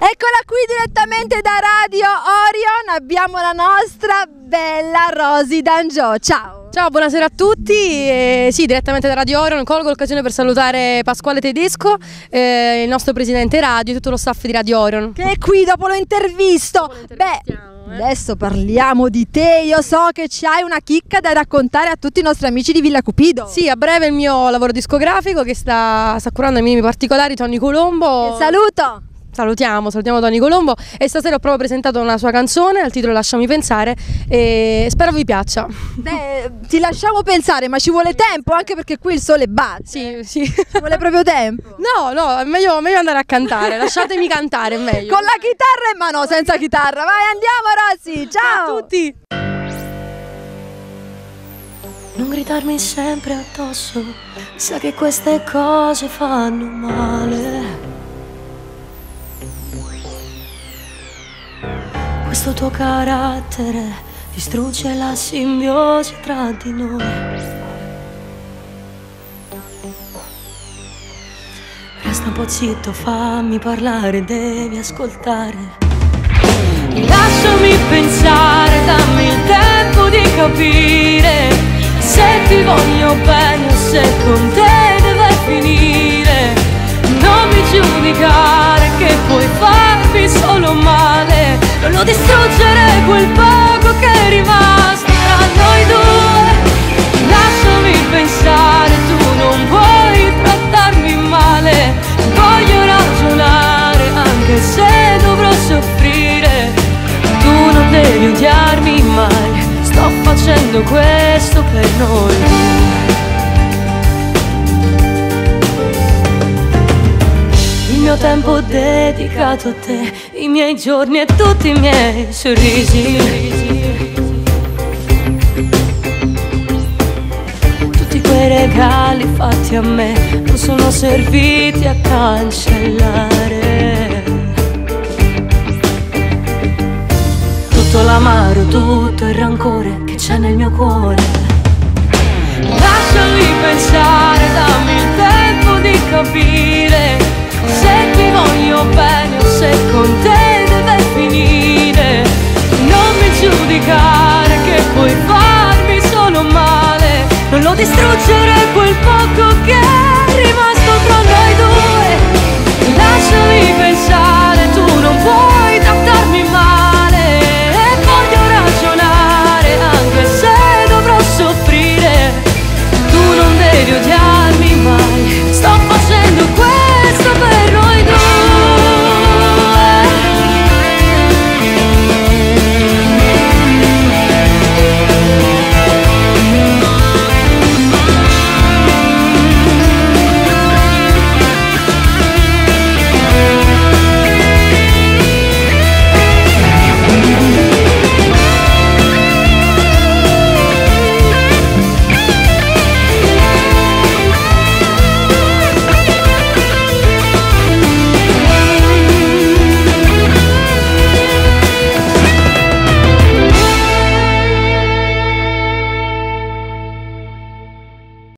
Eccola qui direttamente da Radio Orion, abbiamo la nostra bella Rosy D'Angio. Ciao! Ciao, buonasera a tutti. Sì, direttamente da Radio Orion colgo l'occasione per salutare Pasquale Tedesco, il nostro presidente radio e tutto lo staff di Radio Orion. Che è qui, dopo lo intervisto. Adesso parliamo di te. Io so che c'hai una chicca da raccontare a tutti i nostri amici di Villa Cupido. Sì, a breve il mio lavoro discografico che sta curando i miei particolari, Tony Colombo. Che saluto! Salutiamo Tony Colombo e stasera ho proprio presentato una sua canzone al titolo Lasciami pensare e spero vi piaccia. Beh, ti lasciamo pensare, ma ci vuole tempo anche perché qui il sole batte. Sì. Ci vuole proprio tempo. No, è meglio andare a cantare, lasciatemi cantare, è meglio. Con la chitarra in mano, senza chitarra. Vai, andiamo Rosy, ciao! Ciao a tutti! Non gridarmi sempre addosso, sa che queste cose fanno male. Questo tuo carattere distrugge la simbiosi tra di noi. Resta un po' zitto, fammi parlare, devi ascoltare. Lasciami pensare, dammi il tempo di capire se ti voglio bene o se con te deve finire. Non mi giudicare che puoi farmi solo male. Non lo distruggere quel poco che è rimasto tra noi due. Lasciami pensare, tu non puoi trattarmi male. Voglio ragionare anche se dovrò soffrire. Tu non devi odiarmi mai, sto facendo questo per noi. Il mio tempo dedicato a te, i miei giorni e tutti i miei sorrisi. Tutti quei regali fatti a me non sono serviti a cancellare tutto l'amaro, tutto il rancore che c'è nel mio cuore. Lasciami pensare, dammi il tempo di capire se ti voglio bene o se con te deve finire. Non mi giudicare che puoi farmi solo male. Non lo distruggere quel poco che